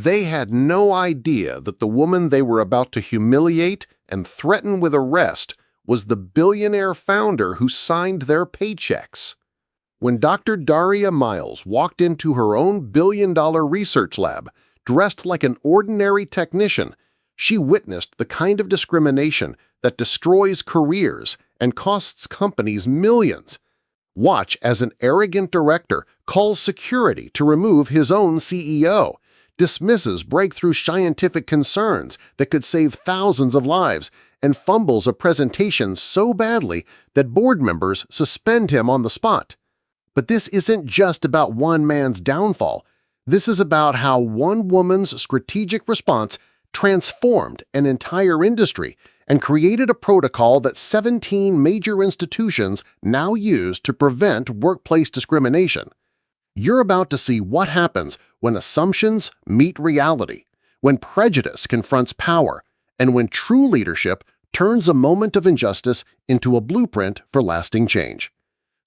They had no idea that the woman they were about to humiliate and threaten with arrest was the billionaire founder who signed their paychecks. When Dr. Daria Miles walked into her own billion-dollar research lab, dressed like an ordinary technician, she witnessed the kind of discrimination that destroys careers and costs companies millions. Watch as an arrogant director calls security to remove his own CEO, dismisses breakthrough scientific concerns that could save thousands of lives, and fumbles a presentation so badly that board members suspend him on the spot. But this isn't just about one man's downfall. This is about how one woman's strategic response transformed an entire industry and created a protocol that 17 major institutions now use to prevent workplace discrimination. You're about to see what happens when assumptions meet reality, when prejudice confronts power, and when true leadership turns a moment of injustice into a blueprint for lasting change.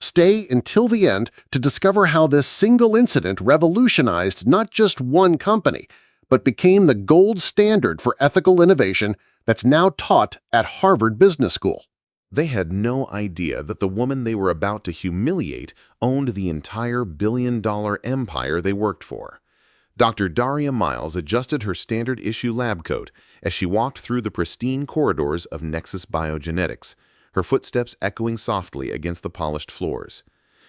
Stay until the end to discover how this single incident revolutionized not just one company, but became the gold standard for ethical innovation that's now taught at Harvard Business School. They had no idea that the woman they were about to humiliate owned the entire billion-dollar empire they worked for. Dr. Daria Miles adjusted her standard-issue lab coat as she walked through the pristine corridors of Nexus Biogenetics, her footsteps echoing softly against the polished floors.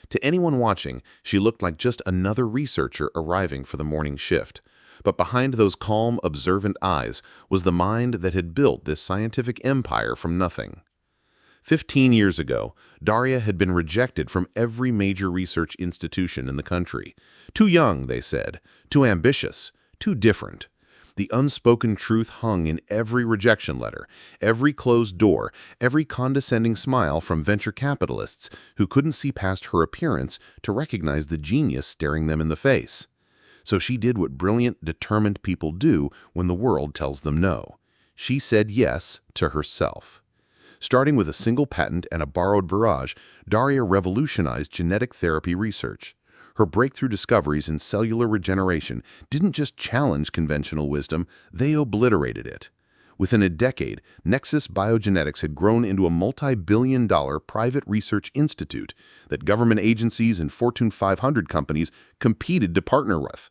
To anyone watching, she looked like just another researcher arriving for the morning shift. But behind those calm, observant eyes was the mind that had built this scientific empire from nothing. 15 years ago, Daria had been rejected from every major research institution in the country. Too young, they said, too ambitious, too different. The unspoken truth hung in every rejection letter, every closed door, every condescending smile from venture capitalists who couldn't see past her appearance to recognize the genius staring them in the face. So she did what brilliant, determined people do when the world tells them no. She said yes to herself. Starting with a single patent and a borrowed barrage, Daria revolutionized genetic therapy research. Her breakthrough discoveries in cellular regeneration didn't just challenge conventional wisdom, they obliterated it. Within a decade, Nexus Biogenetics had grown into a multi-billion-dollar private research institute that government agencies and Fortune 500 companies competed to partner with.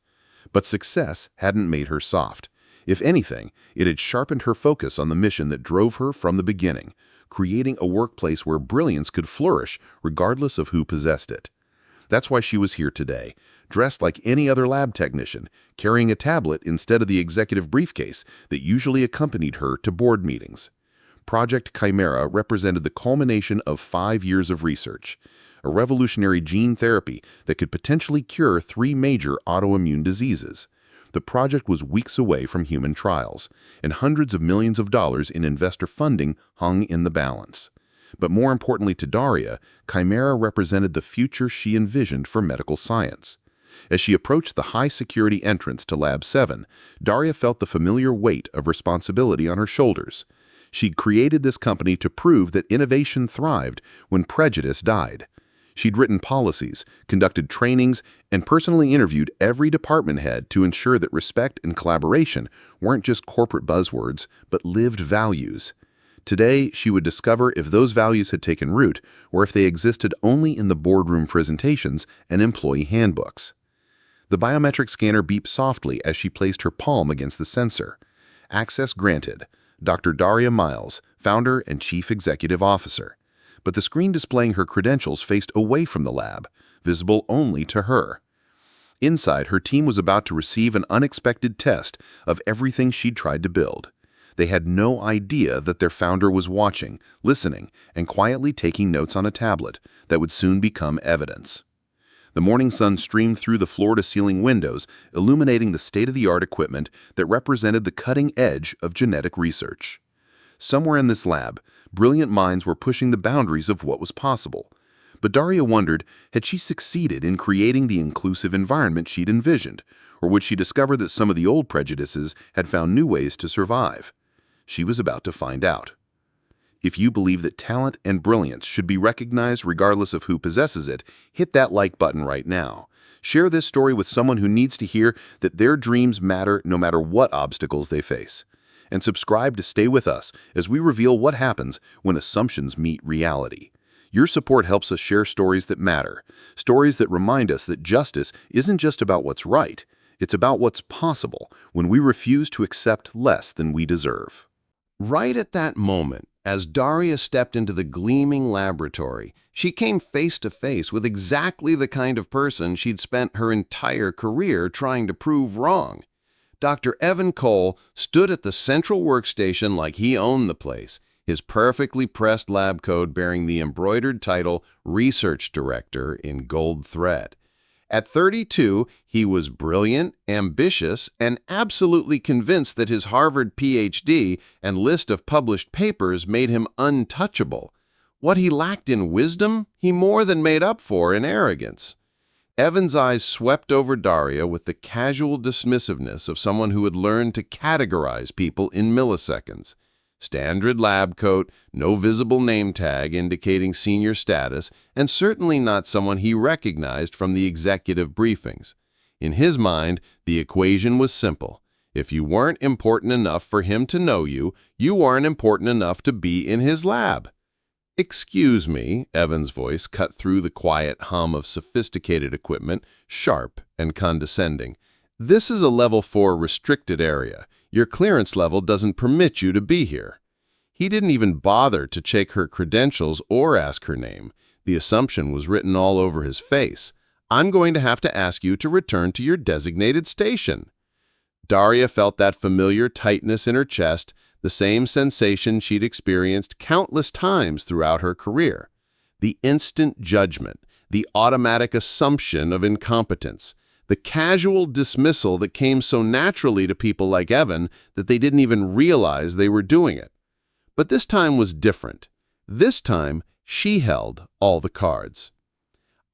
But success hadn't made her soft. If anything, it had sharpened her focus on the mission that drove her from the beginning, creating a workplace where brilliance could flourish regardless of who possessed it. That's why she was here today, dressed like any other lab technician, carrying a tablet instead of the executive briefcase that usually accompanied her to board meetings. Project Chimera represented the culmination of 5 years of research, a revolutionary gene therapy that could potentially cure 3 major autoimmune diseases. The project was weeks away from human trials, and hundreds of millions of dollars in investor funding hung in the balance. But more importantly to Daria, Chimera represented the future she envisioned for medical science. As she approached the high-security entrance to Lab 7, Daria felt the familiar weight of responsibility on her shoulders. She'd created this company to prove that innovation thrived when prejudice died. She'd written policies, conducted trainings, and personally interviewed every department head to ensure that respect and collaboration weren't just corporate buzzwords, but lived values. Today, she would discover if those values had taken root or if they existed only in the boardroom presentations and employee handbooks. The biometric scanner beeped softly as she placed her palm against the sensor. Access granted. Dr. Daria Miles, founder and chief executive officer. But the screen displaying her credentials faced away from the lab, visible only to her. Inside, her team was about to receive an unexpected test of everything she'd tried to build. They had no idea that their founder was watching, listening, and quietly taking notes on a tablet that would soon become evidence. The morning sun streamed through the floor-to-ceiling windows, illuminating the state-of-the-art equipment that represented the cutting edge of genetic research. Somewhere in this lab, brilliant minds were pushing the boundaries of what was possible. But Daria wondered, had she succeeded in creating the inclusive environment she'd envisioned, or would she discover that some of the old prejudices had found new ways to survive? She was about to find out. If you believe that talent and brilliance should be recognized regardless of who possesses it, hit that like button right now. Share this story with someone who needs to hear that their dreams matter no matter what obstacles they face. And subscribe to stay with us as we reveal what happens when assumptions meet reality. Your support helps us share stories that matter, stories that remind us that justice isn't just about what's right, it's about what's possible when we refuse to accept less than we deserve. Right at that moment, as Daria stepped into the gleaming laboratory, she came face to face with exactly the kind of person she'd spent her entire career trying to prove wrong. Dr. Evan Cole stood at the central workstation like he owned the place, his perfectly pressed lab coat bearing the embroidered title Research Director in gold thread. At 32, he was brilliant, ambitious, and absolutely convinced that his Harvard PhD and list of published papers made him untouchable. What he lacked in wisdom, he more than made up for in arrogance. Evan's eyes swept over Daria with the casual dismissiveness of someone who had learned to categorize people in milliseconds. Standard lab coat, no visible name tag indicating senior status, and certainly not someone he recognized from the executive briefings. In his mind, the equation was simple. If you weren't important enough for him to know you, you weren't important enough to be in his lab. "Excuse me," Evan's voice cut through the quiet hum of sophisticated equipment, sharp and condescending. "This is a level 4 restricted area. Your clearance level doesn't permit you to be here." He didn't even bother to check her credentials or ask her name. The assumption was written all over his face. "I'm going to have to ask you to return to your designated station." Daria felt that familiar tightness in her chest, the same sensation she'd experienced countless times throughout her career. The instant judgment, the automatic assumption of incompetence, the casual dismissal that came so naturally to people like Evan that they didn't even realize they were doing it. But this time was different. This time, she held all the cards.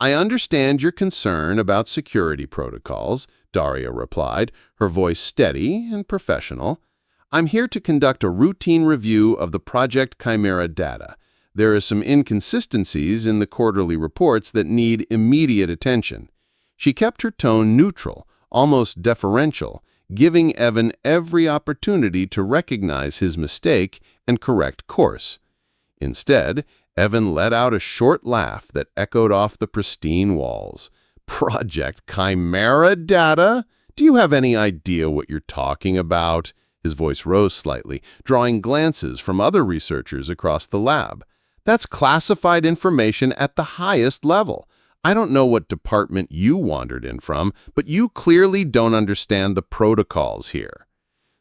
"I understand your concern about security protocols," Daria replied, her voice steady and professional. "I'm here to conduct a routine review of the Project Chimera data. There are some inconsistencies in the quarterly reports that need immediate attention." She kept her tone neutral, almost deferential, giving Evan every opportunity to recognize his mistake and correct course. Instead, Evan let out a short laugh that echoed off the pristine walls. "Project Chimera data? Do you have any idea what you're talking about?" His voice rose slightly, drawing glances from other researchers across the lab. "That's classified information at the highest level. I don't know what department you wandered in from, but you clearly don't understand the protocols here."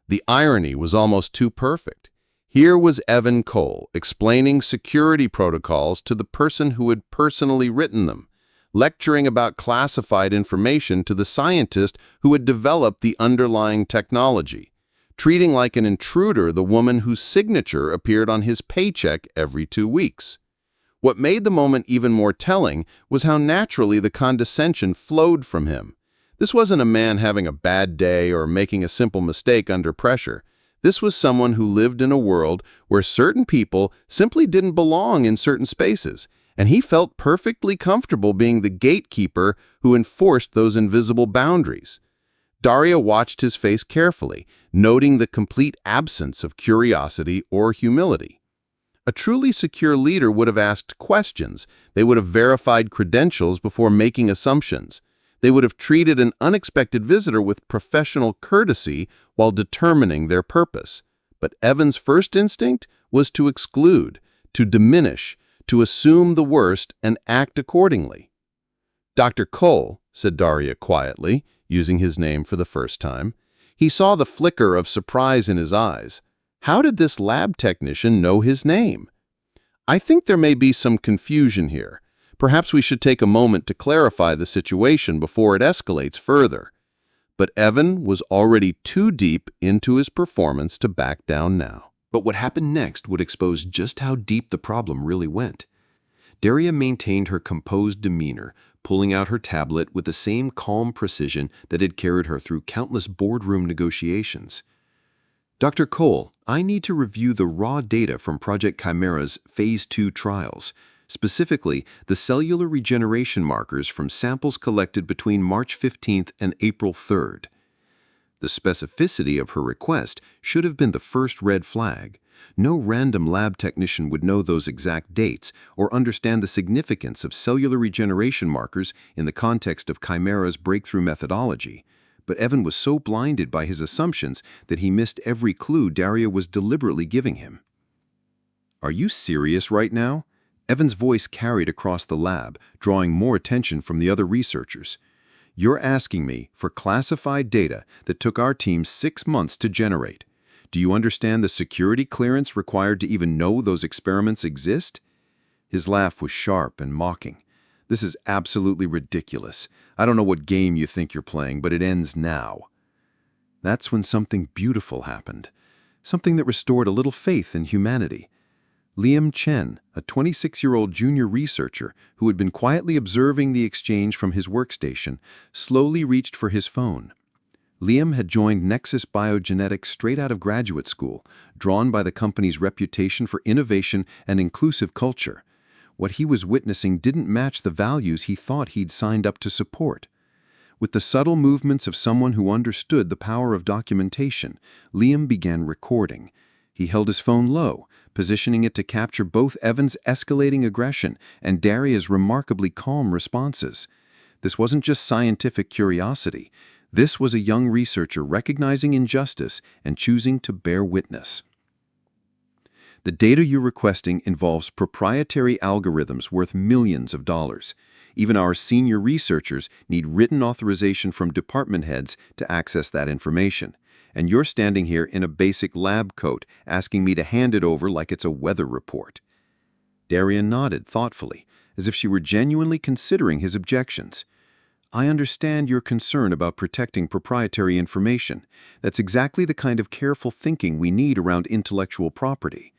The irony was almost too perfect. Here was Evan Cole explaining security protocols to the person who had personally written them, lecturing about classified information to the scientist who had developed the underlying technology, treating like an intruder the woman whose signature appeared on his paycheck every 2 weeks. What made the moment even more telling was how naturally the condescension flowed from him. This wasn't a man having a bad day or making a simple mistake under pressure. This was someone who lived in a world where certain people simply didn't belong in certain spaces, and he felt perfectly comfortable being the gatekeeper who enforced those invisible boundaries. Daria watched his face carefully, noting the complete absence of curiosity or humility. A truly secure leader would have asked questions. They would have verified credentials before making assumptions. They would have treated an unexpected visitor with professional courtesy while determining their purpose. But Evan's first instinct was to exclude, to diminish, to assume the worst and act accordingly. "Dr. Cole," said Daria quietly, using his name for the first time. He saw the flicker of surprise in his eyes. How did this lab technician know his name? "I think there may be some confusion here. Perhaps we should take a moment to clarify the situation before it escalates further." But Evan was already too deep into his performance to back down now. But what happened next would expose just how deep the problem really went. Daria maintained her composed demeanor, pulling out her tablet with the same calm precision that had carried her through countless boardroom negotiations. "Dr. Cole, I need to review the raw data from Project Chimera's Phase 2 trials. specifically the cellular regeneration markers from samples collected between March 15th and April 3rd. The specificity of her request should have been the first red flag. No random lab technician would know those exact dates or understand the significance of cellular regeneration markers in the context of Chimera's breakthrough methodology. But Evan was so blinded by his assumptions that he missed every clue Daria was deliberately giving him. "Are you serious right now?" Evan's voice carried across the lab, drawing more attention from the other researchers. "You're asking me for classified data that took our team 6 months to generate. Do you understand the security clearance required to even know those experiments exist?" His laugh was sharp and mocking. "This is absolutely ridiculous. I don't know what game you think you're playing, but it ends now." That's when something beautiful happened. Something that restored a little faith in humanity. Liam Chen, a 26-year-old junior researcher who had been quietly observing the exchange from his workstation, slowly reached for his phone. Liam had joined Nexus Biogenetics straight out of graduate school, drawn by the company's reputation for innovation and inclusive culture. What he was witnessing didn't match the values he thought he'd signed up to support. With the subtle movements of someone who understood the power of documentation, Liam began recording. He held his phone low, positioning it to capture both Evan's escalating aggression and Daria's remarkably calm responses. This wasn't just scientific curiosity. This was a young researcher recognizing injustice and choosing to bear witness. "The data you're requesting involves proprietary algorithms worth millions of dollars. Even our senior researchers need written authorization from department heads to access that information. And you're standing here in a basic lab coat asking me to hand it over like it's a weather report." Daria nodded thoughtfully, as if she were genuinely considering his objections. "I understand your concern about protecting proprietary information. That's exactly the kind of careful thinking we need around intellectual property."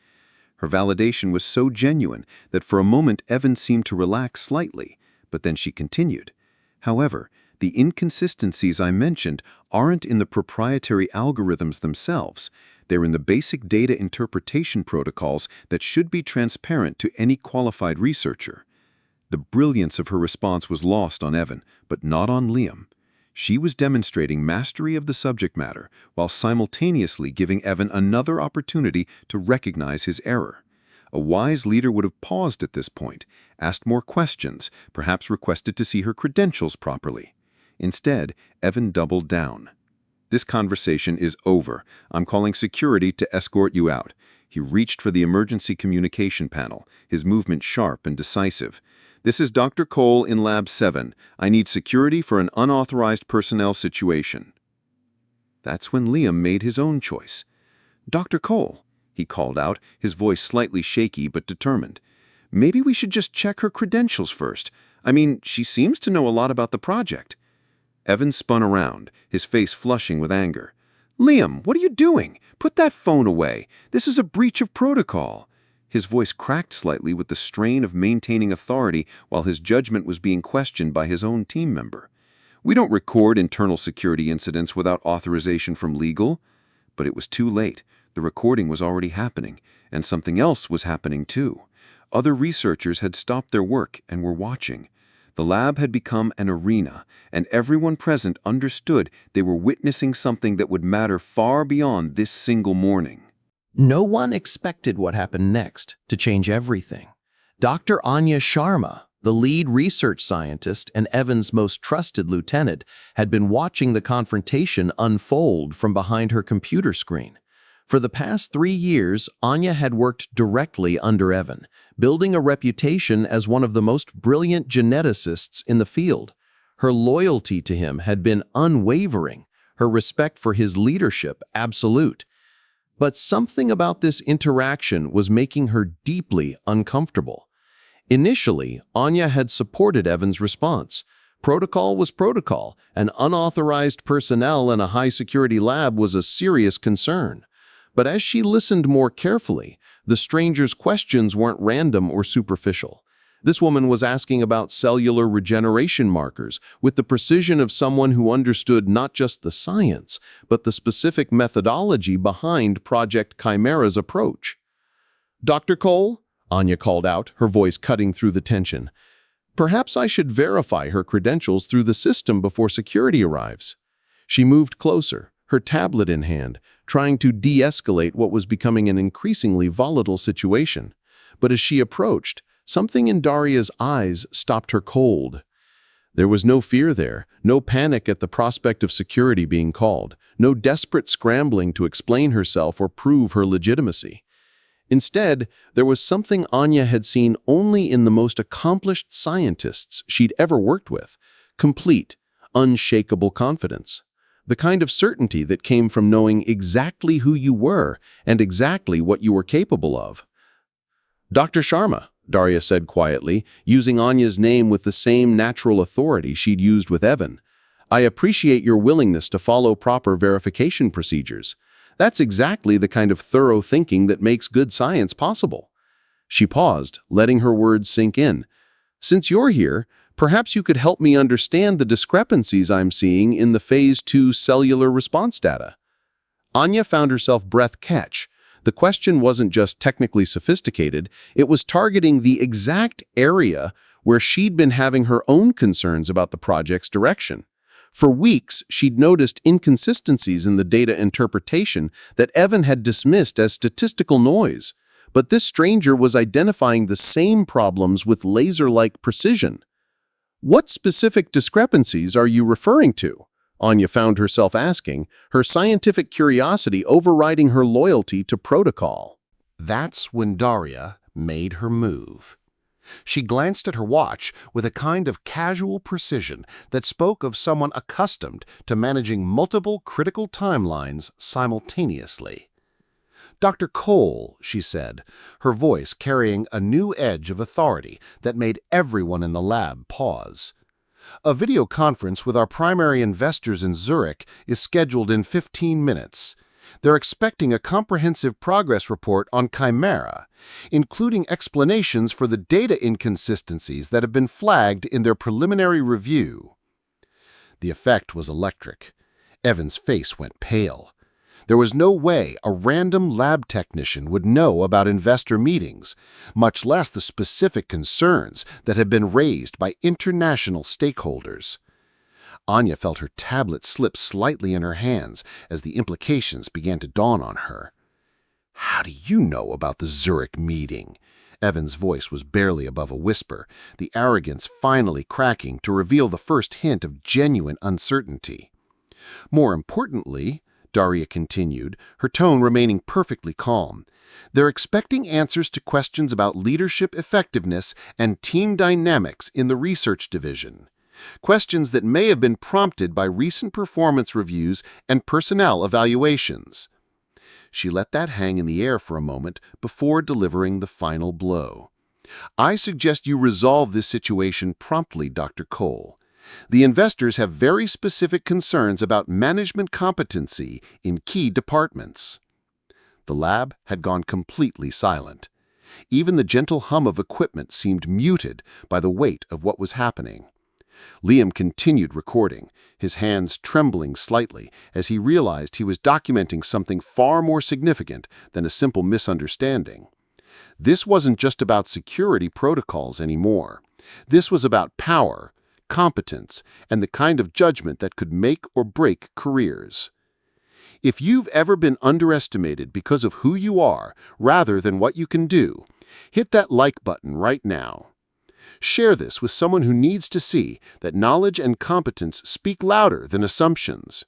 Her validation was so genuine that for a moment Evan seemed to relax slightly, but then she continued. "However, the inconsistencies I mentioned aren't in the proprietary algorithms themselves. They're in the basic data interpretation protocols that should be transparent to any qualified researcher." The brilliance of her response was lost on Evan, but not on Liam. She was demonstrating mastery of the subject matter while simultaneously giving Evan another opportunity to recognize his error. A wise leader would have paused at this point, asked more questions, perhaps requested to see her credentials properly. Instead, Evan doubled down. "This conversation is over. I'm calling security to escort you out." He reached for the emergency communication panel, his movement sharp and decisive. "This is Dr. Cole in Lab 7. I need security for an unauthorized personnel situation." That's when Liam made his own choice. "Dr. Cole," he called out, his voice slightly shaky but determined. "Maybe we should just check her credentials first. I mean, she seems to know a lot about the project." Evan spun around, his face flushing with anger. "Liam, what are you doing? Put that phone away. This is a breach of protocol." His voice cracked slightly with the strain of maintaining authority while his judgment was being questioned by his own team member. "We don't record internal security incidents without authorization from legal." But it was too late. The recording was already happening, and something else was happening too. Other researchers had stopped their work and were watching. The lab had become an arena, and everyone present understood they were witnessing something that would matter far beyond this single morning. No one expected what happened next to change everything. Dr. Anya Sharma, the lead research scientist and Evan's most trusted lieutenant, had been watching the confrontation unfold from behind her computer screen. For the past 3 years, Anya had worked directly under Evan, building a reputation as one of the most brilliant geneticists in the field. Her loyalty to him had been unwavering, her respect for his leadership absolute. But something about this interaction was making her deeply uncomfortable. Initially, Anya had supported Evan's response. Protocol was protocol, and unauthorized personnel in a high-security lab was a serious concern. But as she listened more carefully, the stranger's questions weren't random or superficial. This woman was asking about cellular regeneration markers with the precision of someone who understood not just the science, but the specific methodology behind Project Chimera's approach. "Dr. Cole, Anya called out, her voice cutting through the tension. Perhaps I should verify her credentials through the system before security arrives. She moved closer, her tablet in hand, trying to de-escalate what was becoming an increasingly volatile situation. But as she approached, something in Daria's eyes stopped her cold. There was no fear there, no panic at the prospect of security being called, no desperate scrambling to explain herself or prove her legitimacy. Instead, there was something Anya had seen only in the most accomplished scientists she'd ever worked with: complete, unshakable confidence. The kind of certainty that came from knowing exactly who you were and exactly what you were capable of. "Dr. Sharma," Daria said quietly, using Anya's name with the same natural authority she'd used with Evan. "I appreciate your willingness to follow proper verification procedures. That's exactly the kind of thorough thinking that makes good science possible." She paused, letting her words sink in. "Since you're here, perhaps you could help me understand the discrepancies I'm seeing in the Phase 2 cellular response data." Anya found herself breath catch. The question wasn't just technically sophisticated, it was targeting the exact area where she'd been having her own concerns about the project's direction. For weeks, she'd noticed inconsistencies in the data interpretation that Evan had dismissed as statistical noise. But this stranger was identifying the same problems with laser-like precision. "What specific discrepancies are you referring to?" Anya found herself asking, her scientific curiosity overriding her loyalty to protocol. That's when Daria made her move. She glanced at her watch with a kind of casual precision that spoke of someone accustomed to managing multiple critical timelines simultaneously. "Dr. Cole," she said, her voice carrying a new edge of authority that made everyone in the lab pause. "A video conference with our primary investors in Zurich is scheduled in 15 minutes. They're expecting a comprehensive progress report on Chimera, including explanations for the data inconsistencies that have been flagged in their preliminary review." The effect was electric. Evan's face went pale. There was no way a random lab technician would know about investor meetings, much less the specific concerns that had been raised by international stakeholders. Anya felt her tablet slip slightly in her hands as the implications began to dawn on her. "How do you know about the Zurich meeting?" Evan's voice was barely above a whisper, the arrogance finally cracking to reveal the first hint of genuine uncertainty. "More importantly," Daria continued, her tone remaining perfectly calm, "they're expecting answers to questions about leadership effectiveness and team dynamics in the research division. Questions that may have been prompted by recent performance reviews and personnel evaluations." She let that hang in the air for a moment before delivering the final blow. "I suggest you resolve this situation promptly, Dr. Cole. The investors have very specific concerns about management competency in key departments." The lab had gone completely silent. Even the gentle hum of equipment seemed muted by the weight of what was happening. Liam continued recording, his hands trembling slightly as he realized he was documenting something far more significant than a simple misunderstanding. This wasn't just about security protocols anymore. This was about power, competence, and the kind of judgment that could make or break careers. If you've ever been underestimated because of who you are rather than what you can do, hit that like button right now. Share this with someone who needs to see that knowledge and competence speak louder than assumptions.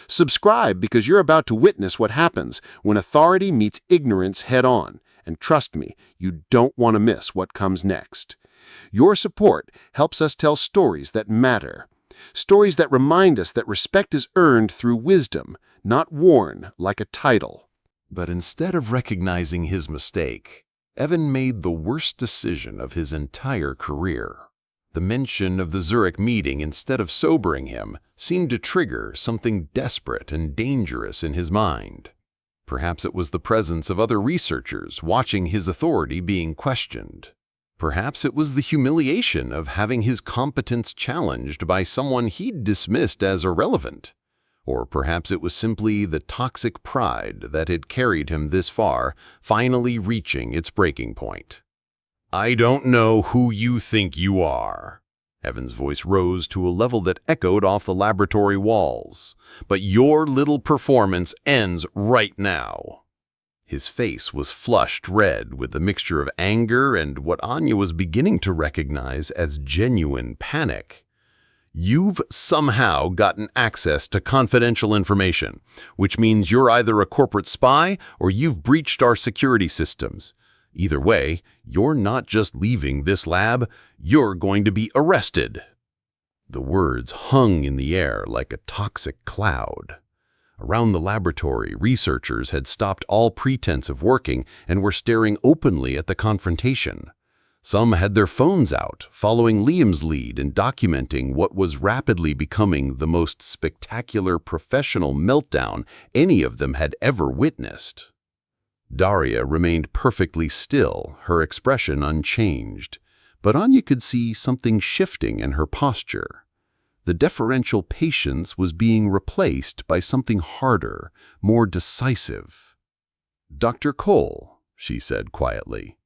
Subscribe because you're about to witness what happens when authority meets ignorance head-on, and trust me, you don't want to miss what comes next. Your support helps us tell stories that matter, stories that remind us that respect is earned through wisdom, not worn like a title. But instead of recognizing his mistake, Evan made the worst decision of his entire career. The mention of the Zurich meeting, instead of sobering him, seemed to trigger something desperate and dangerous in his mind. Perhaps it was the presence of other researchers watching his authority being questioned. Perhaps it was the humiliation of having his competence challenged by someone he'd dismissed as irrelevant. Or perhaps it was simply the toxic pride that had carried him this far, finally reaching its breaking point. "I don't know who you think you are." Evan's voice rose to a level that echoed off the laboratory walls. "But your little performance ends right now." His face was flushed red with a mixture of anger and what Anya was beginning to recognize as genuine panic. "You've somehow gotten access to confidential information, which means you're either a corporate spy or you've breached our security systems. Either way, you're not just leaving this lab, you're going to be arrested." The words hung in the air like a toxic cloud. Around the laboratory, researchers had stopped all pretense of working and were staring openly at the confrontation. Some had their phones out, following Liam's lead and documenting what was rapidly becoming the most spectacular professional meltdown any of them had ever witnessed. Daria remained perfectly still, her expression unchanged, but Anya could see something shifting in her posture. The deferential patience was being replaced by something harder, more decisive. "Dr. Cole," she said quietly,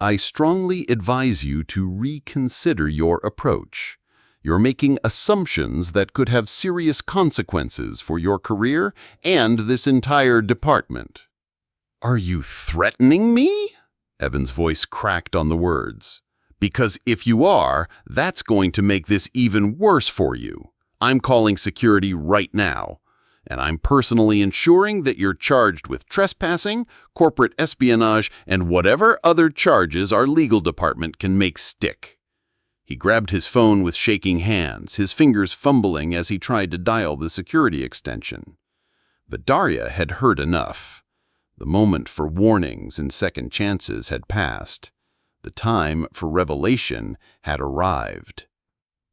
"I strongly advise you to reconsider your approach. You're making assumptions that could have serious consequences for your career and this entire department." "Are you threatening me?" Evan's voice cracked on the words. "Because if you are, that's going to make this even worse for you. I'm calling security right now, and I'm personally ensuring that you're charged with trespassing, corporate espionage, and whatever other charges our legal department can make stick." He grabbed his phone with shaking hands, his fingers fumbling as he tried to dial the security extension. But Daria had heard enough. The moment for warnings and second chances had passed. The time for revelation had arrived.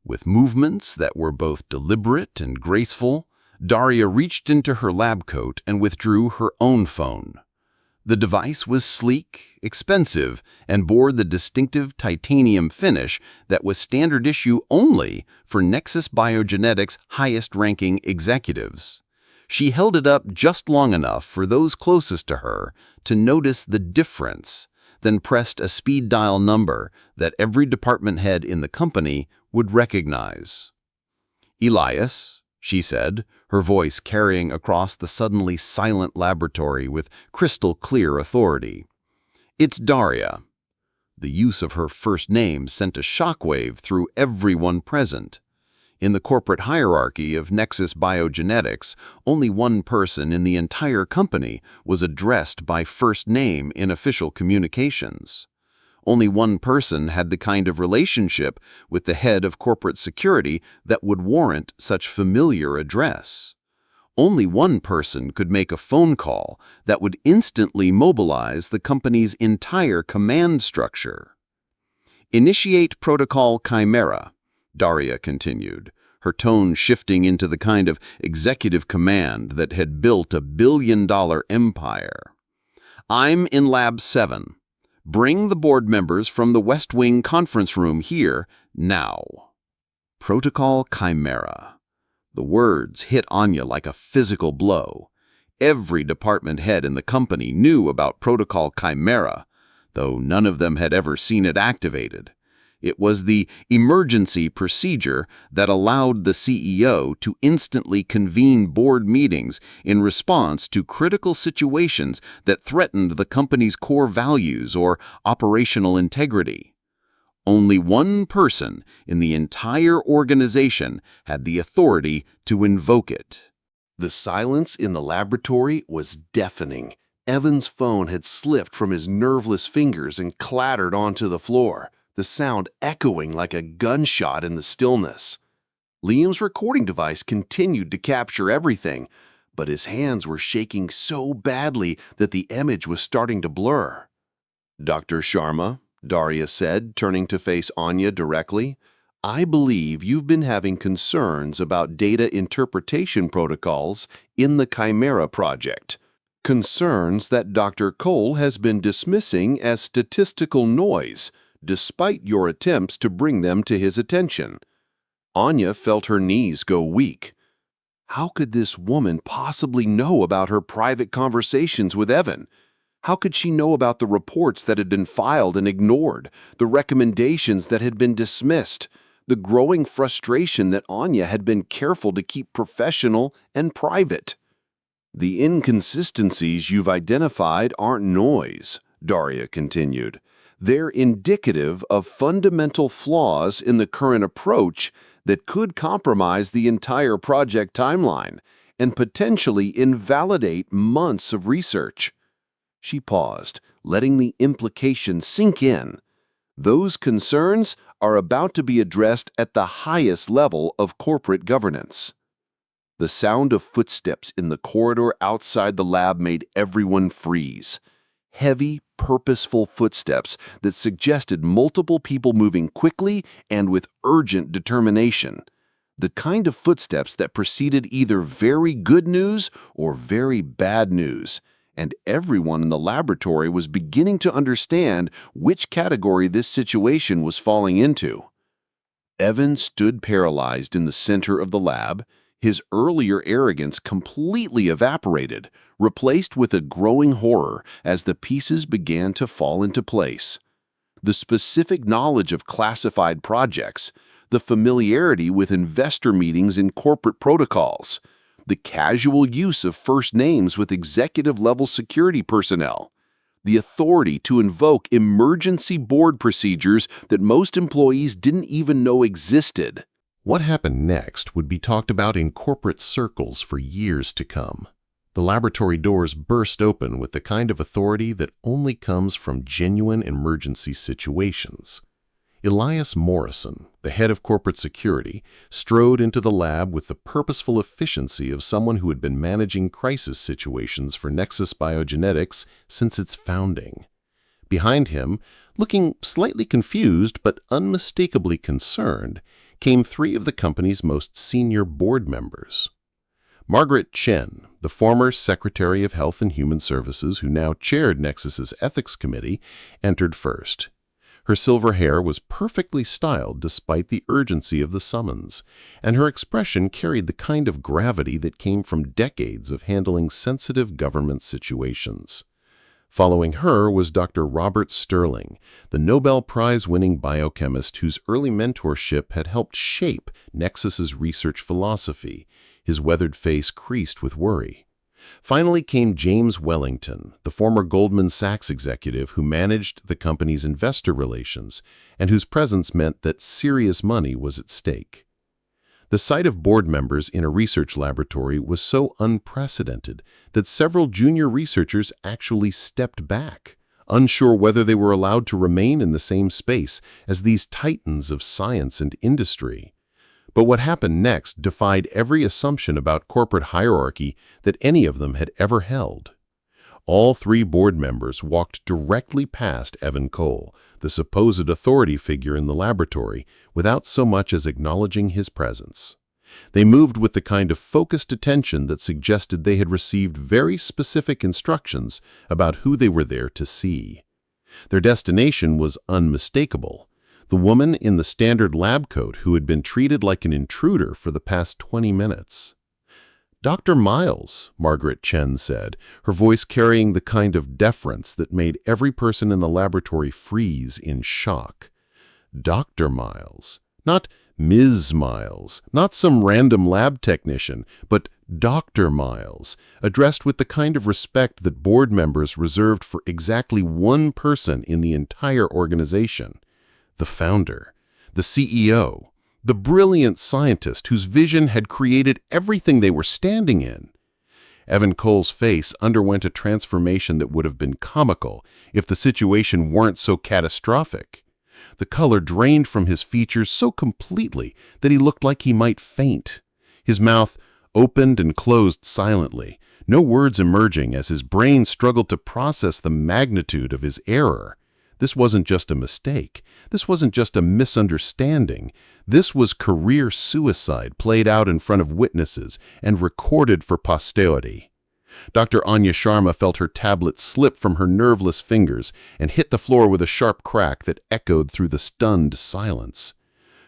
With movements that were both deliberate and graceful, Daria reached into her lab coat and withdrew her own phone. The device was sleek, expensive, and bore the distinctive titanium finish that was standard issue only for Nexus Biogenetics' highest-ranking executives. She held it up just long enough for those closest to her to notice the difference, then pressed a speed dial number that every department head in the company would recognize. "Elias," she said, her voice carrying across the suddenly silent laboratory with crystal-clear authority. "It's Daria." The use of her first name sent a shockwave through everyone present. In the corporate hierarchy of Nexus Biogenetics, only one person in the entire company was addressed by first name in official communications. Only one person had the kind of relationship with the head of corporate security that would warrant such familiar address. Only one person could make a phone call that would instantly mobilize the company's entire command structure. "Initiate protocol Chimera," Daria continued, her tone shifting into the kind of executive command that had built a billion-dollar empire. "I'm in Lab 7. Bring the board members from the West Wing conference room here, now." Protocol Chimera. The words hit Anya like a physical blow. Every department head in the company knew about Protocol Chimera, though none of them had ever seen it activated. It was the emergency procedure that allowed the CEO to instantly convene board meetings in response to critical situations that threatened the company's core values or operational integrity. Only one person in the entire organization had the authority to invoke it. The silence in the laboratory was deafening. Evan's phone had slipped from his nerveless fingers and clattered onto the floor, the sound echoing like a gunshot in the stillness. Liam's recording device continued to capture everything, but his hands were shaking so badly that the image was starting to blur. "Dr. Sharma," Daria said, turning to face Anya directly, "I believe you've been having concerns about data interpretation protocols in the Chimera project. Concerns that Dr. Cole has been dismissing as statistical noise, despite your attempts to bring them to his attention." Anya felt her knees go weak. How could this woman possibly know about her private conversations with Evan? How could she know about the reports that had been filed and ignored, the recommendations that had been dismissed, the growing frustration that Anya had been careful to keep professional and private? "The inconsistencies you've identified aren't noise," Daria continued. "They're indicative of fundamental flaws in the current approach that could compromise the entire project timeline and potentially invalidate months of research." She paused, letting the implication sink in. Those concerns are about to be addressed at the highest level of corporate governance. The sound of footsteps in the corridor outside the lab made everyone freeze. Heavy, purposeful footsteps that suggested multiple people moving quickly and with urgent determination. The kind of footsteps that preceded either very good news or very bad news, and everyone in the laboratory was beginning to understand which category this situation was falling into. Evan stood paralyzed in the center of the lab, his earlier arrogance completely evaporated, replaced with a growing horror as the pieces began to fall into place. The specific knowledge of classified projects, the familiarity with investor meetings and corporate protocols, the casual use of first names with executive-level security personnel, the authority to invoke emergency board procedures that most employees didn't even know existed. What happened next would be talked about in corporate circles for years to come. The laboratory doors burst open with the kind of authority that only comes from genuine emergency situations. Elias Morrison, the head of corporate security, strode into the lab with the purposeful efficiency of someone who had been managing crisis situations for Nexus Biogenetics since its founding. Behind him, looking slightly confused but unmistakably concerned, came three of the company's most senior board members. Margaret Chen, the former Secretary of Health and Human Services who now chaired Nexus's Ethics Committee, entered first. Her silver hair was perfectly styled despite the urgency of the summons, and her expression carried the kind of gravity that came from decades of handling sensitive government situations. Following her was Dr. Robert Sterling, the Nobel Prize-winning biochemist whose early mentorship had helped shape Nexus's research philosophy, his weathered face creased with worry. Finally came James Wellington, the former Goldman Sachs executive who managed the company's investor relations and whose presence meant that serious money was at stake. The sight of board members in a research laboratory was so unprecedented that several junior researchers actually stepped back, unsure whether they were allowed to remain in the same space as these titans of science and industry. But what happened next defied every assumption about corporate hierarchy that any of them had ever held. All three board members walked directly past Evan Cole, the supposed authority figure in the laboratory, without so much as acknowledging his presence. They moved with the kind of focused attention that suggested they had received very specific instructions about who they were there to see. Their destination was unmistakable: the woman in the standard lab coat who had been treated like an intruder for the past 20 minutes. "Dr. Miles," Margaret Chen said, her voice carrying the kind of deference that made every person in the laboratory freeze in shock. Dr. Miles. Not Ms. Miles, not some random lab technician, but Dr. Miles, addressed with the kind of respect that board members reserved for exactly one person in the entire organization: the founder, the CEO, the brilliant scientist whose vision had created everything they were standing in. Evan Cole's face underwent a transformation that would have been comical if the situation weren't so catastrophic. The color drained from his features so completely that he looked like he might faint. His mouth opened and closed silently, no words emerging as his brain struggled to process the magnitude of his error. This wasn't just a mistake. This wasn't just a misunderstanding. This was career suicide played out in front of witnesses and recorded for posterity. Dr. Anya Sharma felt her tablet slip from her nerveless fingers and hit the floor with a sharp crack that echoed through the stunned silence.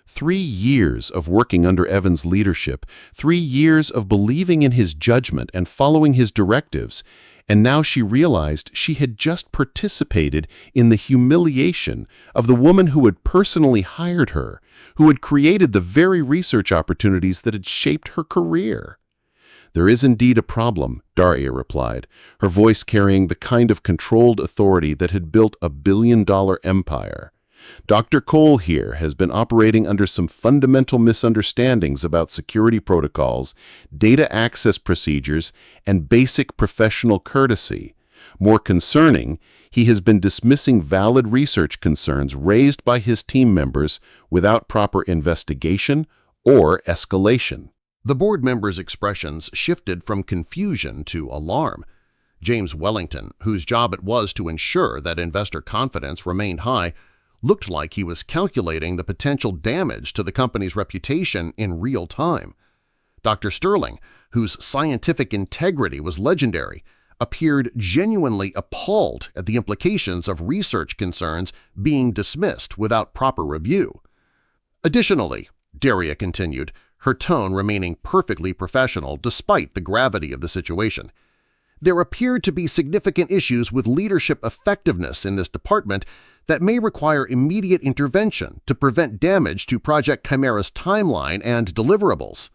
3 years of working under Evan's leadership, 3 years of believing in his judgment and following his directives, And now she realized she had just participated in the humiliation of the woman who had personally hired her, who had created the very research opportunities that had shaped her career. "There is indeed a problem," Daria replied, her voice carrying the kind of controlled authority that had built a billion-dollar empire. "Dr. Cole here has been operating under some fundamental misunderstandings about security protocols, data access procedures, and basic professional courtesy. More concerning, he has been dismissing valid research concerns raised by his team members without proper investigation or escalation." The board members' expressions shifted from confusion to alarm. James Wellington, whose job it was to ensure that investor confidence remained high, looked like he was calculating the potential damage to the company's reputation in real time. Dr. Sterling, whose scientific integrity was legendary, appeared genuinely appalled at the implications of research concerns being dismissed without proper review. Additionally, Daria continued, her tone remaining perfectly professional despite the gravity of the situation, there appeared to be significant issues with leadership effectiveness in this department that may require immediate intervention to prevent damage to Project Chimera's timeline and deliverables.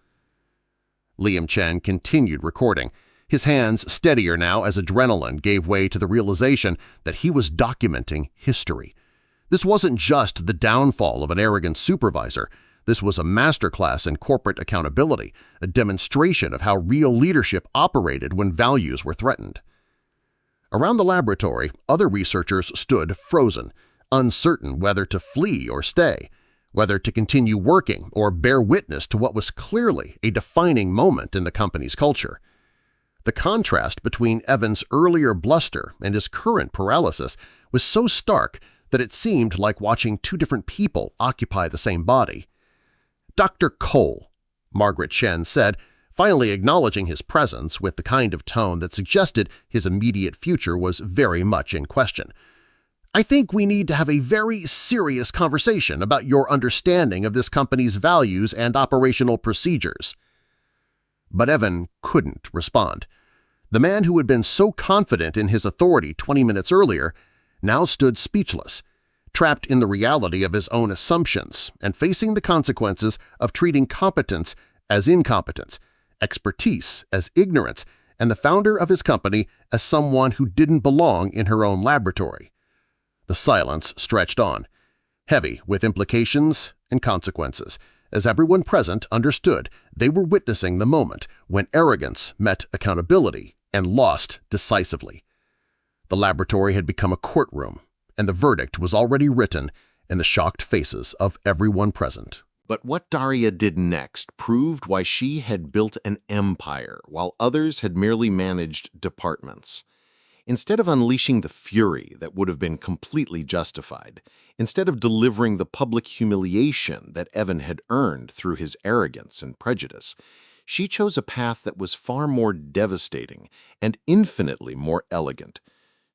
Liam Chen continued recording, his hands steadier now as adrenaline gave way to the realization that he was documenting history. This wasn't just the downfall of an arrogant supervisor. This was a masterclass in corporate accountability, a demonstration of how real leadership operated when values were threatened. Around the laboratory, other researchers stood frozen, uncertain whether to flee or stay, whether to continue working or bear witness to what was clearly a defining moment in the company's culture. The contrast between Evans' earlier bluster and his current paralysis was so stark that it seemed like watching two different people occupy the same body. "Dr. Cole," Margaret Chen said, finally acknowledging his presence with the kind of tone that suggested his immediate future was very much in question. "I think we need to have a very serious conversation about your understanding of this company's values and operational procedures." But Evan couldn't respond. The man who had been so confident in his authority 20 minutes earlier now stood speechless, trapped in the reality of his own assumptions and facing the consequences of treating competence as incompetence, expertise as ignorance, and the founder of his company as someone who didn't belong in her own laboratory. The silence stretched on, heavy with implications and consequences, as everyone present understood they were witnessing the moment when arrogance met accountability and lost decisively. The laboratory had become a courtroom, and the verdict was already written in the shocked faces of everyone present. But what Daria did next proved why she had built an empire while others had merely managed departments. Instead of unleashing the fury that would have been completely justified, instead of delivering the public humiliation that Evan had earned through his arrogance and prejudice, she chose a path that was far more devastating and infinitely more elegant.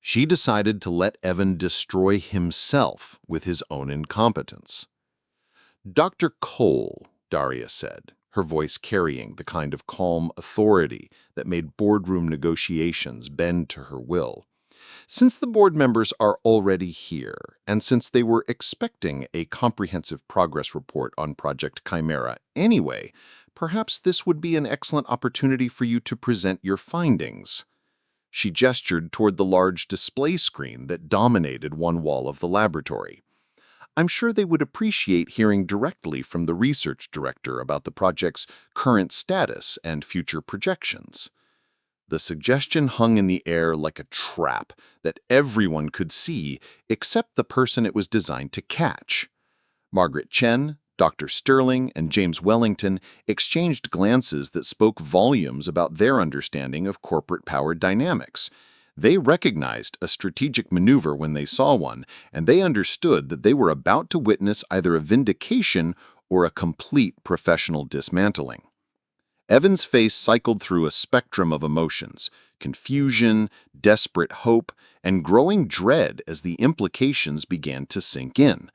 She decided to let Evan destroy himself with his own incompetence. "Dr. Cole," Daria said, her voice carrying the kind of calm authority that made boardroom negotiations bend to her will. "Since the board members are already here, and since they were expecting a comprehensive progress report on Project Chimera anyway, perhaps this would be an excellent opportunity for you to present your findings." She gestured toward the large display screen that dominated one wall of the laboratory. "I'm sure they would appreciate hearing directly from the research director about the project's current status and future projections." The suggestion hung in the air like a trap that everyone could see except the person it was designed to catch. Margaret Chen, Dr. Sterling, and James Wellington exchanged glances that spoke volumes about their understanding of corporate power dynamics. They recognized a strategic maneuver when they saw one, and they understood that they were about to witness either a vindication or a complete professional dismantling. Evan's face cycled through a spectrum of emotions: confusion, desperate hope, and growing dread as the implications began to sink in.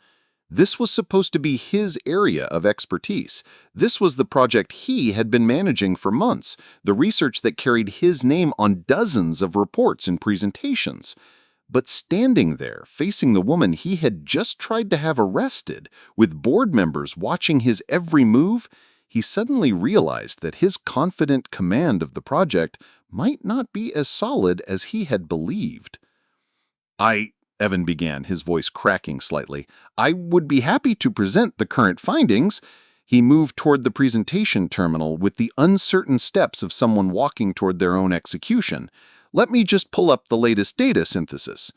This was supposed to be his area of expertise. This was the project he had been managing for months, the research that carried his name on dozens of reports and presentations. But standing there, facing the woman he had just tried to have arrested, with board members watching his every move, he suddenly realized that his confident command of the project might not be as solid as he had believed. Evan began, his voice cracking slightly. I would be happy to present the current findings. He moved toward the presentation terminal with the uncertain steps of someone walking toward their own execution. Let me just pull up the latest data synthesis.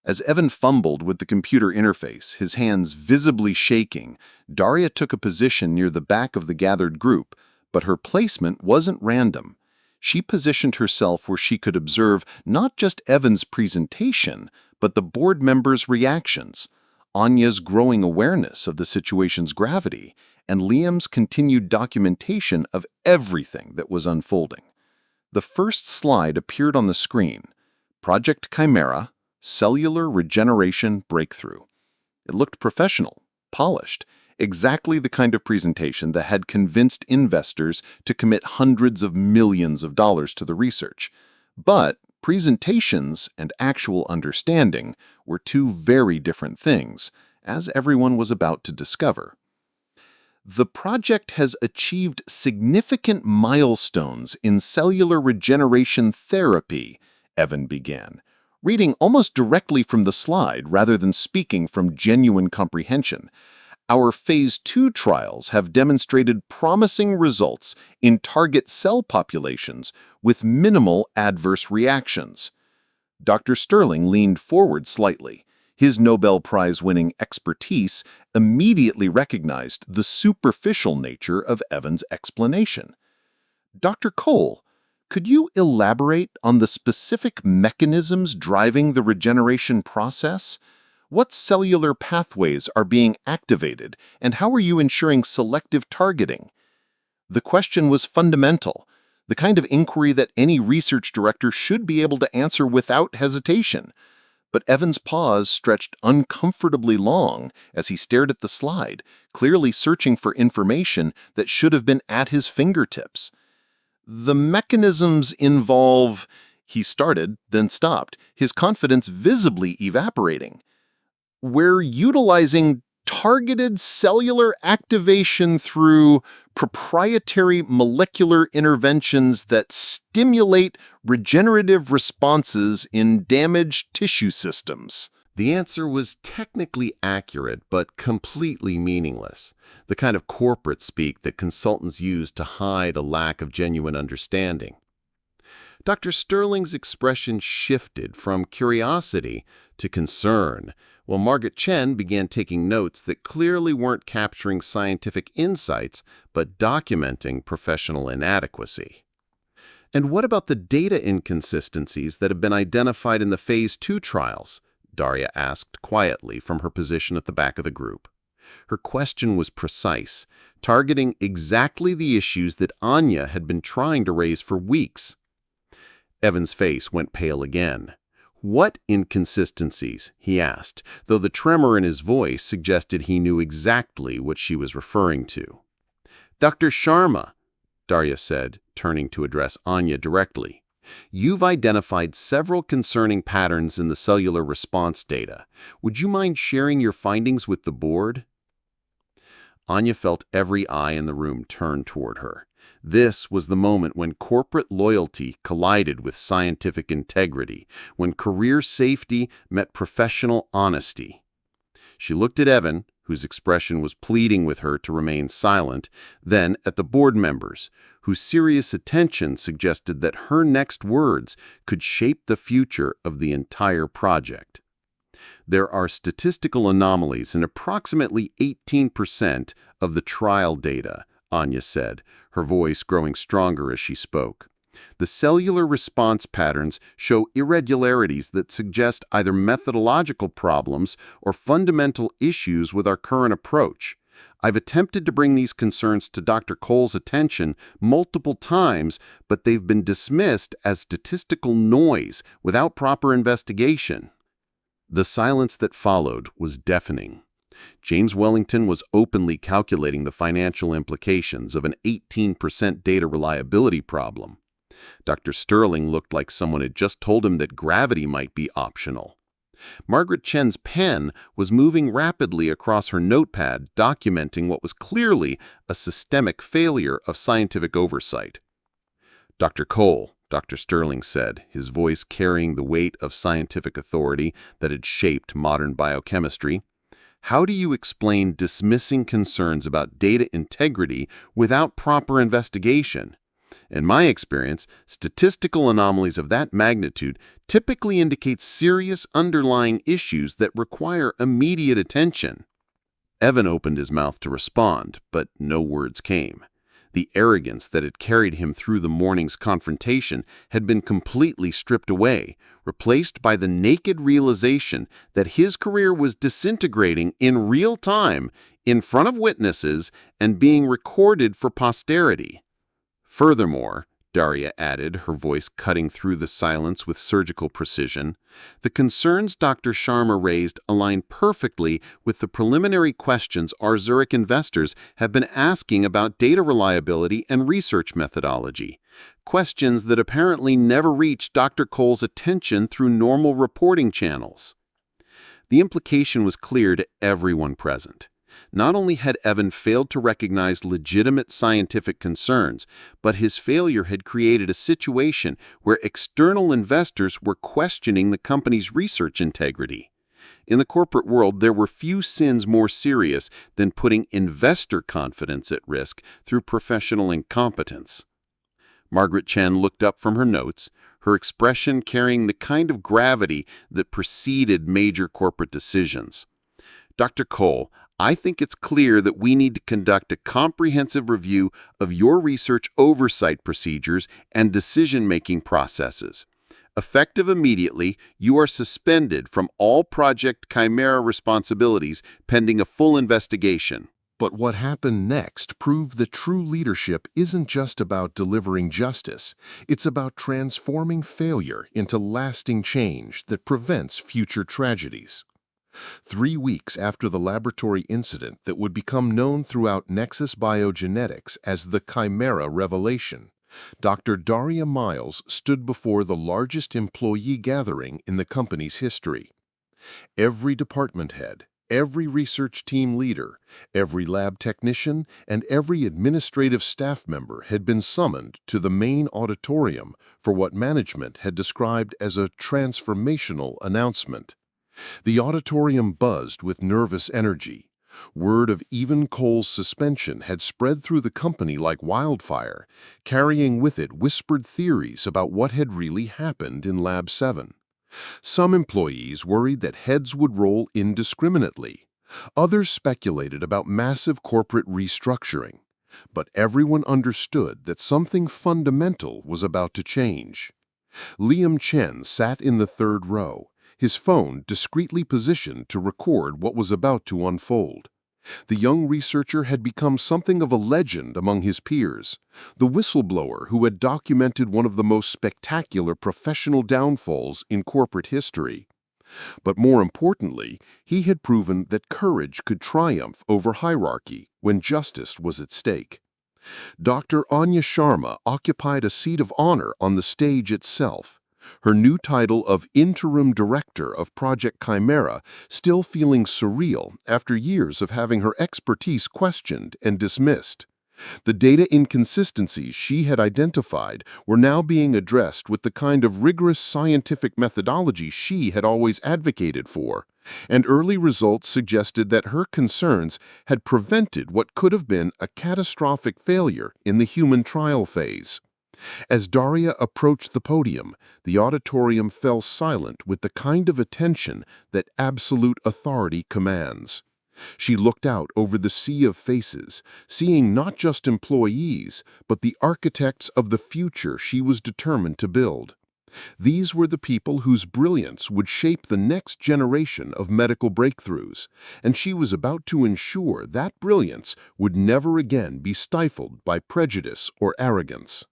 As Evan fumbled with the computer interface, his hands visibly shaking, Daria took a position near the back of the gathered group, but her placement wasn't random. She positioned herself where she could observe not just Evan's presentation, but the board members' reactions, Anya's growing awareness of the situation's gravity, and Liam's continued documentation of everything that was unfolding. The first slide appeared on the screen, Project Chimera, Cellular Regeneration Breakthrough. It looked professional, polished, exactly the kind of presentation that had convinced investors to commit hundreds of millions of dollars to the research. But presentations and actual understanding were two very different things, as everyone was about to discover. The project has achieved significant milestones in cellular regeneration therapy, Evan began, reading almost directly from the slide rather than speaking from genuine comprehension. Our Phase 2 trials have demonstrated promising results in target cell populations with minimal adverse reactions. Dr. Sterling leaned forward slightly. His Nobel Prize-winning expertise immediately recognized the superficial nature of Evan's explanation. Dr. Cole, could you elaborate on the specific mechanisms driving the regeneration process? What cellular pathways are being activated, and how are you ensuring selective targeting? The question was fundamental, the kind of inquiry that any research director should be able to answer without hesitation. But Evan's pause stretched uncomfortably long as he stared at the slide, clearly searching for information that should have been at his fingertips. The mechanisms involve, he started, then stopped, his confidence visibly evaporating. We're utilizing targeted cellular activation through proprietary molecular interventions that stimulate regenerative responses in damaged tissue systems. The answer was technically accurate, but completely meaningless. The kind of corporate speak that consultants use to hide a lack of genuine understanding. Dr. Sterling's expression shifted from curiosity to concern, while Margaret Chen began taking notes that clearly weren't capturing scientific insights, but documenting professional inadequacy. And what about the data inconsistencies that have been identified in the Phase 2 trials? Daria asked quietly from her position at the back of the group. Her question was precise, targeting exactly the issues that Anya had been trying to raise for weeks. Evan's face went pale again. What inconsistencies? He asked, though the tremor in his voice suggested he knew exactly what she was referring to. Dr. Sharma, Daria said, turning to address Anya directly. You've identified several concerning patterns in the cellular response data. Would you mind sharing your findings with the board? Anya felt every eye in the room turn toward her. This was the moment when corporate loyalty collided with scientific integrity, when career safety met professional honesty. She looked at Evan, whose expression was pleading with her to remain silent, then at the board members, whose serious attention suggested that her next words could shape the future of the entire project. There are statistical anomalies in approximately 18% of the trial data, Anya said, her voice growing stronger as she spoke. The cellular response patterns show irregularities that suggest either methodological problems or fundamental issues with our current approach. I've attempted to bring these concerns to Dr. Cole's attention multiple times, but they've been dismissed as statistical noise without proper investigation. The silence that followed was deafening. James Wellington was openly calculating the financial implications of an 18% data reliability problem. Dr. Sterling looked like someone had just told him that gravity might be optional. Margaret Chen's pen was moving rapidly across her notepad, documenting what was clearly a systemic failure of scientific oversight. "Dr. Cole," Dr. Sterling said, his voice carrying the weight of scientific authority that had shaped modern biochemistry, "how do you explain dismissing concerns about data integrity without proper investigation? In my experience, statistical anomalies of that magnitude typically indicate serious underlying issues that require immediate attention." Evan opened his mouth to respond, but no words came. The arrogance that had carried him through the morning's confrontation had been completely stripped away, replaced by the naked realization that his career was disintegrating in real time, in front of witnesses, and being recorded for posterity. "Furthermore," Daria added, her voice cutting through the silence with surgical precision, "the concerns Dr. Sharma raised align perfectly with the preliminary questions our Zurich investors have been asking about data reliability and research methodology, questions that apparently never reached Dr. Cole's attention through normal reporting channels." The implication was clear to everyone present. Not only had Evan failed to recognize legitimate scientific concerns, but his failure had created a situation where external investors were questioning the company's research integrity. In the corporate world, there were few sins more serious than putting investor confidence at risk through professional incompetence. Margaret Chen looked up from her notes, her expression carrying the kind of gravity that preceded major corporate decisions. "Dr. Cole, I think it's clear that we need to conduct a comprehensive review of your research oversight procedures and decision-making processes. Effective immediately, you are suspended from all Project Chimera responsibilities pending a full investigation." But what happened next proved that true leadership isn't just about delivering justice. It's about transforming failure into lasting change that prevents future tragedies. 3 weeks after the laboratory incident that would become known throughout Nexus Biogenetics as the Chimera Revelation, Dr. Daria Miles stood before the largest employee gathering in the company's history. Every department head, every research team leader, every lab technician, and every administrative staff member had been summoned to the main auditorium for what management had described as a transformational announcement. The auditorium buzzed with nervous energy. Word of Evan Cole's suspension had spread through the company like wildfire, carrying with it whispered theories about what had really happened in Lab 7. Some employees worried that heads would roll indiscriminately. Others speculated about massive corporate restructuring. But everyone understood that something fundamental was about to change. Liam Chen sat in the third row, his phone discreetly positioned to record what was about to unfold. The young researcher had become something of a legend among his peers, the whistleblower who had documented one of the most spectacular professional downfalls in corporate history. But more importantly, he had proven that courage could triumph over hierarchy when justice was at stake. Dr. Anya Sharma occupied a seat of honor on the stage itself, her new title of Interim Director of Project Chimera still feeling surreal after years of having her expertise questioned and dismissed. The data inconsistencies she had identified were now being addressed with the kind of rigorous scientific methodology she had always advocated for, and early results suggested that her concerns had prevented what could have been a catastrophic failure in the human trial phase. As Daria approached the podium, the auditorium fell silent with the kind of attention that absolute authority commands. She looked out over the sea of faces, seeing not just employees, but the architects of the future she was determined to build. These were the people whose brilliance would shape the next generation of medical breakthroughs, and she was about to ensure that brilliance would never again be stifled by prejudice or arrogance.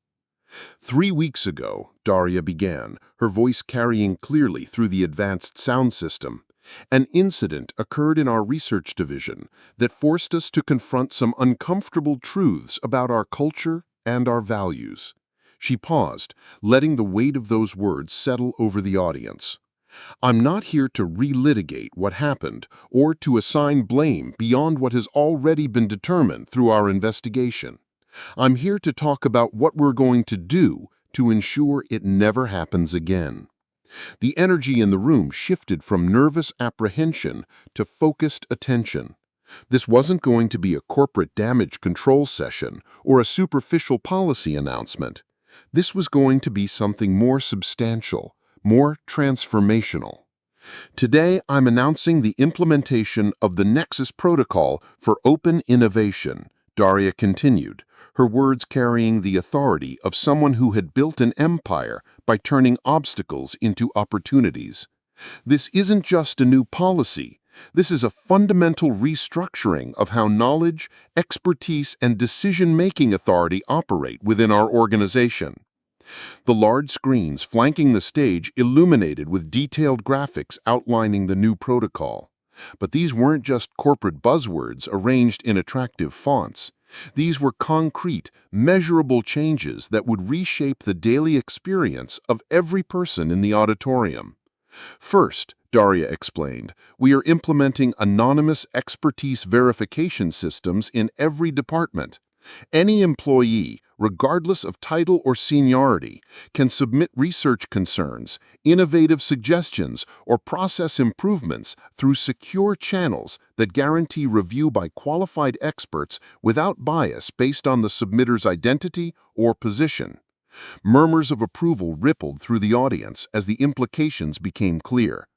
3 weeks ago, Daria began, her voice carrying clearly through the advanced sound system, An incident occurred in our research division that forced us to confront some uncomfortable truths about our culture and our values. She paused, letting the weight of those words settle over the audience. I'm not here to relitigate what happened or to assign blame beyond what has already been determined through our investigation. I'm here to talk about what we're going to do to ensure it never happens again. The energy in the room shifted from nervous apprehension to focused attention. This wasn't going to be a corporate damage control session or a superficial policy announcement. This was going to be something more substantial, more transformational. Today, I'm announcing the implementation of the Nexus Protocol for Open Innovation, Daria continued, her words carrying the authority of someone who had built an empire by turning obstacles into opportunities. This isn't just a new policy. This is a fundamental restructuring of how knowledge, expertise, and decision-making authority operate within our organization. The large screens flanking the stage illuminated with detailed graphics outlining the new protocol. But these weren't just corporate buzzwords arranged in attractive fonts. These were concrete, measurable changes that would reshape the daily experience of every person in the auditorium. First, Daria explained, we are implementing anonymous expertise verification systems in every department. Any employee, regardless of title or seniority, can submit research concerns, innovative suggestions, or process improvements through secure channels that guarantee review by qualified experts without bias based on the submitter's identity or position. Murmurs of approval rippled through the audience as the implications became clear.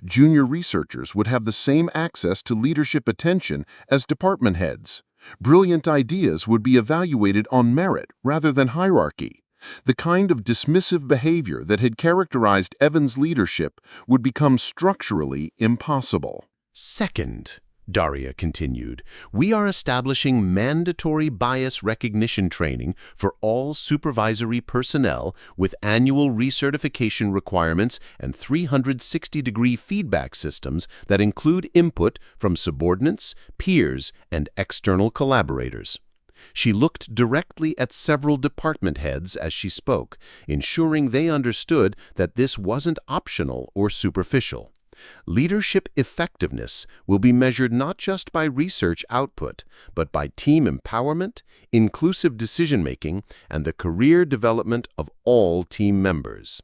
Junior researchers would have the same access to leadership attention as department heads. Brilliant ideas would be evaluated on merit rather than hierarchy. The kind of dismissive behavior that had characterized Evans' leadership would become structurally impossible. Second, Daria continued, we are establishing mandatory bias recognition training for all supervisory personnel with annual recertification requirements and 360-degree feedback systems that include input from subordinates, peers, and external collaborators. She looked directly at several department heads as she spoke, ensuring they understood that this wasn't optional or superficial. Leadership effectiveness will be measured not just by research output, but by team empowerment, inclusive decision-making, and the career development of all team members.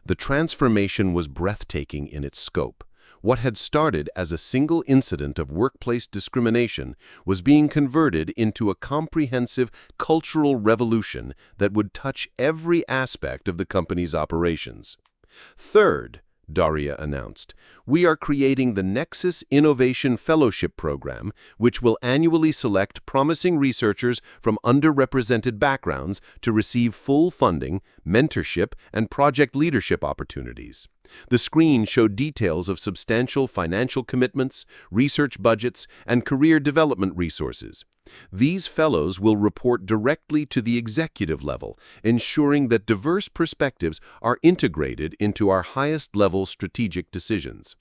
The transformation was breathtaking in its scope. What had started as a single incident of workplace discrimination was being converted into a comprehensive cultural revolution that would touch every aspect of the company's operations. Third, Daria announced, we are creating the Nexus Innovation Fellowship Program, which will annually select promising researchers from underrepresented backgrounds to receive full funding, mentorship, and project leadership opportunities. The screen showed details of substantial financial commitments, research budgets, and career development resources. These fellows will report directly to the executive level, ensuring that diverse perspectives are integrated into our highest-level strategic decisions.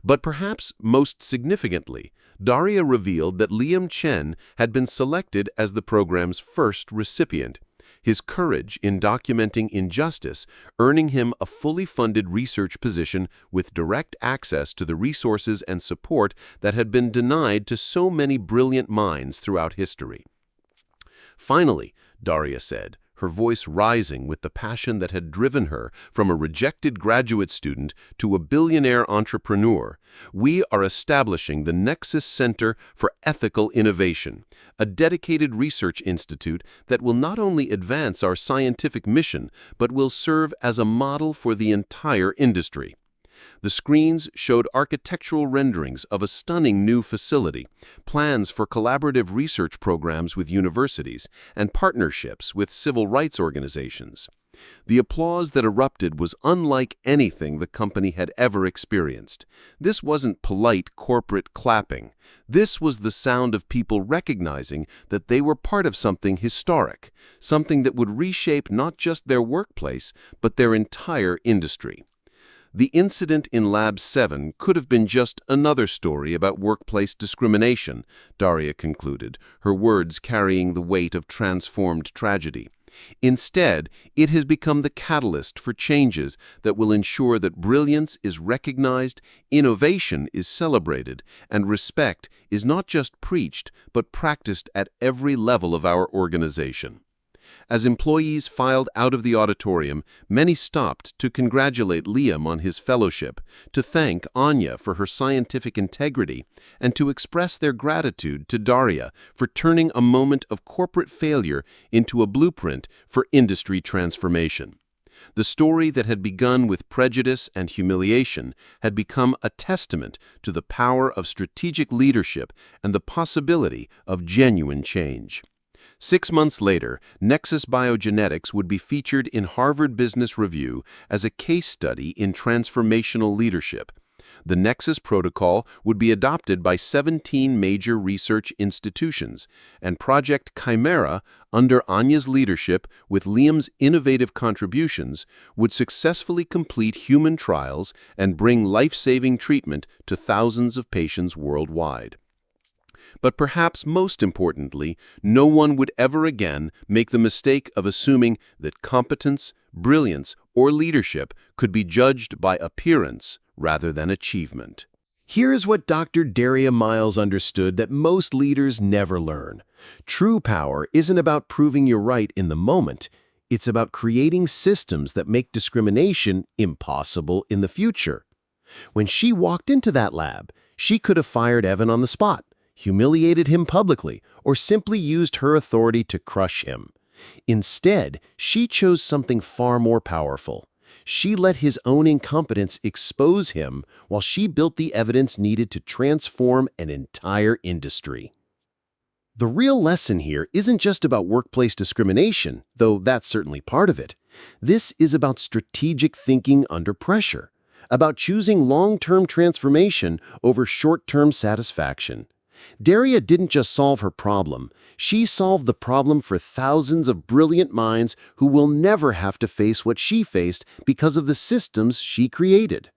But perhaps most significantly, Daria revealed that Liam Chen had been selected as the program's first recipient. His courage in documenting injustice, earning him a fully funded research position with direct access to the resources and support that had been denied to so many brilliant minds throughout history. Finally, Daria said, her voice rising with the passion that had driven her from a rejected graduate student to a billionaire entrepreneur, we are establishing the Nexus Center for Ethical Innovation, a dedicated research institute that will not only advance our scientific mission, but will serve as a model for the entire industry. The screens showed architectural renderings of a stunning new facility, plans for collaborative research programs with universities, and partnerships with civil rights organizations. The applause that erupted was unlike anything the company had ever experienced. This wasn't polite corporate clapping. This was the sound of people recognizing that they were part of something historic, something that would reshape not just their workplace, but their entire industry. The incident in Lab 7 could have been just another story about workplace discrimination, Daria concluded, her words carrying the weight of transformed tragedy. Instead, it has become the catalyst for changes that will ensure that brilliance is recognized, innovation is celebrated, and respect is not just preached but practiced at every level of our organization. As employees filed out of the auditorium, many stopped to congratulate Liam on his fellowship, to thank Anya for her scientific integrity, and to express their gratitude to Daria for turning a moment of corporate failure into a blueprint for industry transformation. The story that had begun with prejudice and humiliation had become a testament to the power of strategic leadership and the possibility of genuine change. 6 months later, Nexus Biogenetics would be featured in Harvard Business Review as a case study in transformational leadership. The Nexus protocol would be adopted by 17 major research institutions, and Project Chimera, under Anya's leadership with Liam's innovative contributions, would successfully complete human trials and bring life-saving treatment to thousands of patients worldwide. But perhaps most importantly, no one would ever again make the mistake of assuming that competence, brilliance, or leadership could be judged by appearance rather than achievement. Here's what Dr. Daria Miles understood that most leaders never learn. True power isn't about proving you're right in the moment. It's about creating systems that make discrimination impossible in the future. When she walked into that lab, she could have fired Evan on the spot, humiliated him publicly, or simply used her authority to crush him. Instead, she chose something far more powerful. She let his own incompetence expose him while she built the evidence needed to transform an entire industry. The real lesson here isn't just about workplace discrimination, though that's certainly part of it. This is about strategic thinking under pressure, about choosing long-term transformation over short-term satisfaction. Daria didn't just solve her problem, she solved the problem for thousands of brilliant minds who will never have to face what she faced because of the systems she created.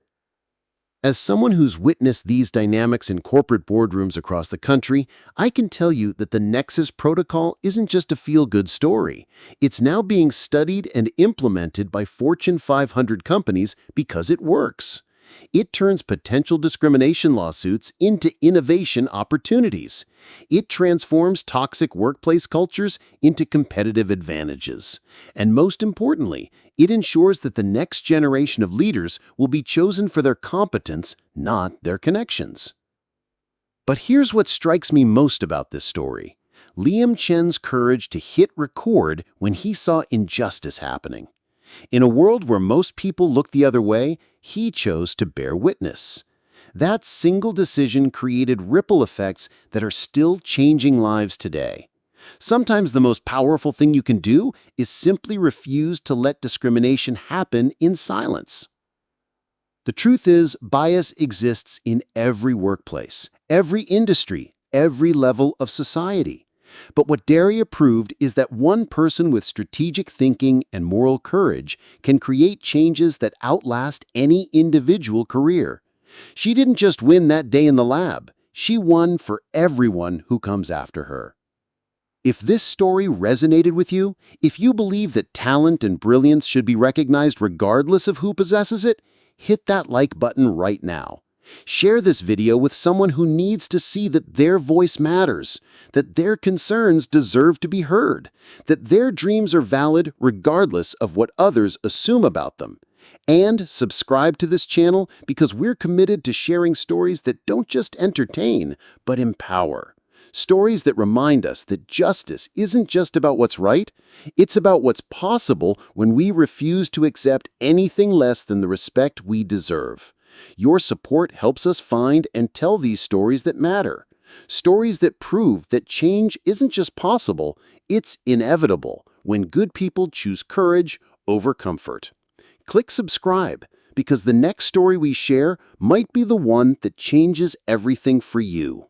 As someone who's witnessed these dynamics in corporate boardrooms across the country, I can tell you that the Nexus Protocol isn't just a feel-good story. It's now being studied and implemented by Fortune 500 companies because it works. It turns potential discrimination lawsuits into innovation opportunities. It transforms toxic workplace cultures into competitive advantages. And most importantly, it ensures that the next generation of leaders will be chosen for their competence, not their connections. But here's what strikes me most about this story. Liam Chen's courage to hit record when he saw injustice happening. In a world where most people look the other way, he chose to bear witness. That single decision created ripple effects that are still changing lives today. Sometimes the most powerful thing you can do is simply refuse to let discrimination happen in silence. The truth is, bias exists in every workplace, every industry, every level of society. But what Daria proved is that one person with strategic thinking and moral courage can create changes that outlast any individual career. She didn't just win that day in the lab, she won for everyone who comes after her. If this story resonated with you, if you believe that talent and brilliance should be recognized regardless of who possesses it, hit that like button right now. Share this video with someone who needs to see that their voice matters, that their concerns deserve to be heard, that their dreams are valid regardless of what others assume about them. And subscribe to this channel because we're committed to sharing stories that don't just entertain, but empower. Stories that remind us that justice isn't just about what's right, it's about what's possible when we refuse to accept anything less than the respect we deserve. Your support helps us find and tell these stories that matter. Stories that prove that change isn't just possible, it's inevitable when good people choose courage over comfort. Click subscribe because the next story we share might be the one that changes everything for you.